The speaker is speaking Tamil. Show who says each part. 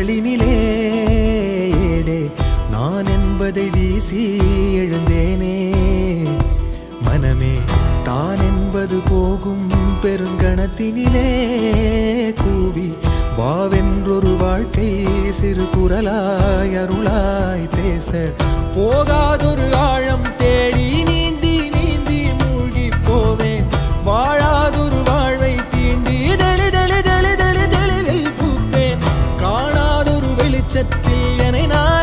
Speaker 1: கண்களினிலே ஏடே நான் என்பதை வீசி எழுந்தேனே. மனமே தான் என்பது போகும் பெருங்கணத்தினிலே கூவி வாவென்றொரு வாழ்க்கை சிறு குரலாய் அருளாய் பேச போகாதொரு ஆழம் தேடி நீந்தி நீந்தி மூழ்கி போவேன். வாழாதொரு வாழ்வை தீண்டி தெளிவில் பூப்பேன். காணாதொரு வெளிச்சத்தில் என்னை நான்